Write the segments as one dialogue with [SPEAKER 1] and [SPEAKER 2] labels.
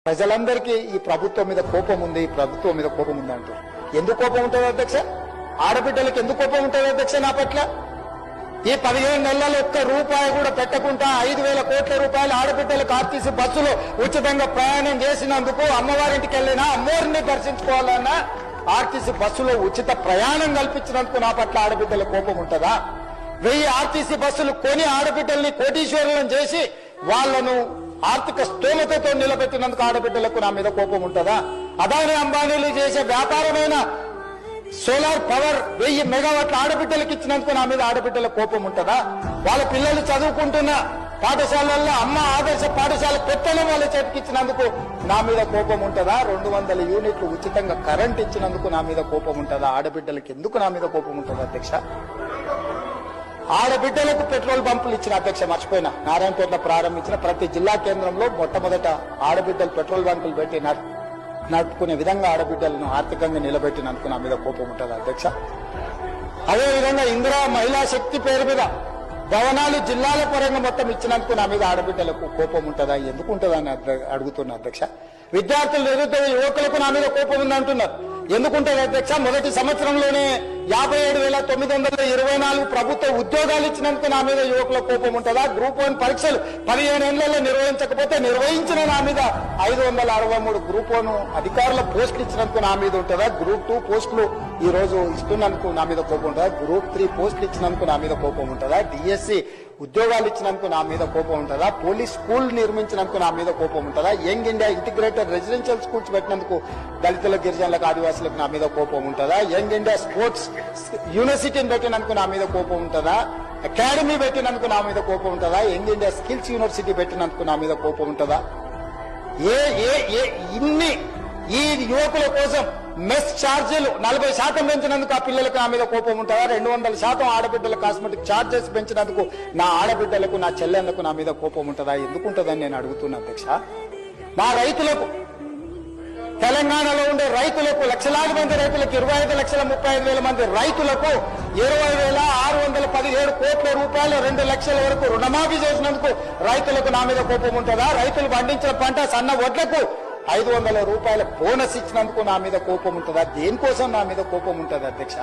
[SPEAKER 1] ప్రజలందరికీ ఈ ప్రభుత్వం మీద కోపం ఉంది, ఈ ప్రభుత్వం మీద కోపం ఉంది అంటారు. ఎందుకు కోపం ఉంటుంది అధ్యక్ష? ఆడబిడ్డలకు ఎందుకు కోపం ఉంటుంది అధ్యక్ష నా పట్ల? ఈ 15 నెలల్లో ఒక్క రూపాయి కూడా పెట్టకుండా 5,000 కోట్ల రూపాయలు ఆడబిడ్డలకు ఆర్టీసీ బస్సులో ఉచితంగా ప్రయాణం చేసినందుకు, అమ్మవారింటికి వెళ్ళినా, అమ్మవారిని దర్శించుకోవాలన్నా ఆర్టీసీ బస్సులో ఉచిత ప్రయాణం కల్పించినందుకు నా పట్ల ఆడబిడ్డల కోపం ఉంటుందా? 1000 ఆర్టీసీ బస్సులు కొని ఆడబిడ్డల్ని కోటీశ్వరులను చేసి వాళ్లను ఆర్థిక స్తోమతతో నిలబెట్టినందుకు ఆడబిడ్డలకు నా మీద కోపం ఉంటుందా? అదాని అంబానీలు చేసే వ్యాపారమైన సోలార్ పవర్ 1000 మెగావాట్ల ఆడబిడ్డలకు ఇచ్చినందుకు నా మీద ఆడబిడ్డల కోపం ఉంటుందా? వాళ్ళ పిల్లలు చదువుకుంటున్న పాఠశాలల్లో అమ్మ ఆదర్శ పాఠశాల పెత్తనం వాళ్ళ చేతికిచ్చినందుకు నా మీద కోపం ఉంటుందా? 200 యూనిట్లు ఉచితంగా కరెంట్ ఇచ్చినందుకు నా మీద కోపం ఉంటుందా? ఆడబిడ్డలకు ఎందుకు నా మీద కోపం ఉంటుంది అధ్యక్ష? ఆడబిడ్డలకు పెట్రోల్ బంపులు ఇచ్చిన అధ్యక్ష, మర్చిపోయినా, నారాయణపేటలో ప్రారంభించిన ప్రతి జిల్లా కేంద్రంలో మొట్టమొదట ఆడబిడ్డలు పెట్రోల్ బంకులు పెట్టి నడుపుకునే విధంగా ఆడబిడ్డలను ఆర్థికంగా నిలబెట్టినందుకు నా మీద కోపం ఉంటుంది అధ్యక్ష. అదేవిధంగా ఇందిరా మహిళా శక్తి పేరు మీద భవనాలు జిల్లాల పరంగా మొత్తం ఇచ్చినందుకు నా మీద ఆడబిడ్డలకు కోపం ఉంటుందా? ఎందుకు ఉంటుందని అడుగుతున్నా అధ్యక్ష. విద్యార్థులు, నిరుద్యోగ యువకులకు నా మీద కోపం ఉందంటున్నారు. ఎందుకుంటుంది అధ్యక్ష? మొదటి సంవత్సరంలోనే 57,924 ప్రభుత్వ ఉద్యోగాలు ఇచ్చినందుకు నా మీద యువకుల కోపం ఉంటుందా? గ్రూప్ 1 పరీక్షలు 15 ఏళ్లలో నిర్వహించకపోతే నిర్వహించిన నా మీద 563 గ్రూప్ 1 అధికారుల పోస్టులు ఇచ్చినందుకు నా మీద ఉంటుందా? గ్రూప్ 2 పోస్టులు ఈ రోజు ఇస్తున్నందుకు నా మీద కోపం ఉంటుందా? గ్రూప్ 3 పోస్టులు ఇచ్చినందుకు నా మీద కోపం ఉంటుందా? డిఎస్సి ఉద్యోగాలు ఇచ్చినందుకు నా మీద కోపం ఉంటుందా? పోలీస్ స్కూల్ నిర్మించినందుకు నా మీద కోపం ఉంటుందా? Young India integrated residential schools పెట్టినందుకు దళితులకు, గిరిజనులకు, ఆదివాసులకు నా మీద కోపం ఉంటుందా? యంగ్ ఇండియా స్పోర్ట్స్ యూనివర్సిటీని పెట్టినందుకు నా మీద కోపం ఉంటుందా? అకాడమీ పెట్టినందుకు నా మీద కోపం ఉంటుందా? యంగ్ ఇండియా స్కిల్స్ యూనివర్సిటీ పెట్టినందుకు నా మీద కోపం ఉంటుందా? ఇన్ని ఈ యువకుల కోసం మెస్ ఛార్జీలు 40% పెంచినందుకు ఆ పిల్లలకు నా మీద కోపం ఉంటుందా? 200% ఆడబిడ్డల కాస్మెటిక్ ఛార్జెస్ పెంచినందుకు నా ఆడబిడ్డలకు, నా చెల్లెళ్లకు నా మీద కోపం ఉంటుందా? ఎందుకుంటుందని నేను అడుగుతున్నా అధ్యక్ష. మా రైతులకు, తెలంగాణలో ఉండే రైతులకు, లక్షలాది మంది రైతులకు, 25,35,000 మంది రైతులకు 20,617 కోట్ల రూపాయలు 2 లక్షల వరకు రుణమాఫీ చేసినందుకు రైతులకు నా మీద కోపం ఉంటుందా? రైతులు పండించిన పంట సన్న వడ్లకు 500 రూపాయల బోనస్ ఇచ్చినందుకు నా మీద కోపం ఉంటుందా? దేనికోసం నా మీద కోపం ఉంటుంది అధ్యక్ష?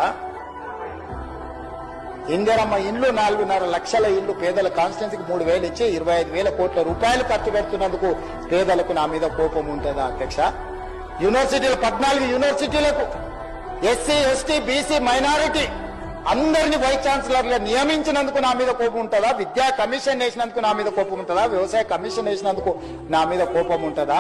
[SPEAKER 1] ఇందిరమ్మ ఇండ్లు 4.5 లక్షల ఇళ్లు పేదల కాన్స్టిట్యున్సీకి 3,000 ఇచ్చి 25,000 కోట్ల రూపాయలు ఖర్చు పెడుతున్నందుకు పేదలకు నా మీద కోపం ఉంటుందా అధ్యక్ష? యూనివర్సిటీలు 14 యూనివర్సిటీలకు ఎస్సీ, ఎస్టీ, బీసీ, మైనారిటీ అందరినీ వైస్ ఛాన్సలర్గా నియమించినందుకు నా మీద కోపం ఉంటుందా? విద్యా కమిషన్ వేసినందుకు నా మీద కోపం ఉంటుందా? వ్యవసాయ కమిషన్ వేసినందుకు నా మీద కోపం ఉంటుందా?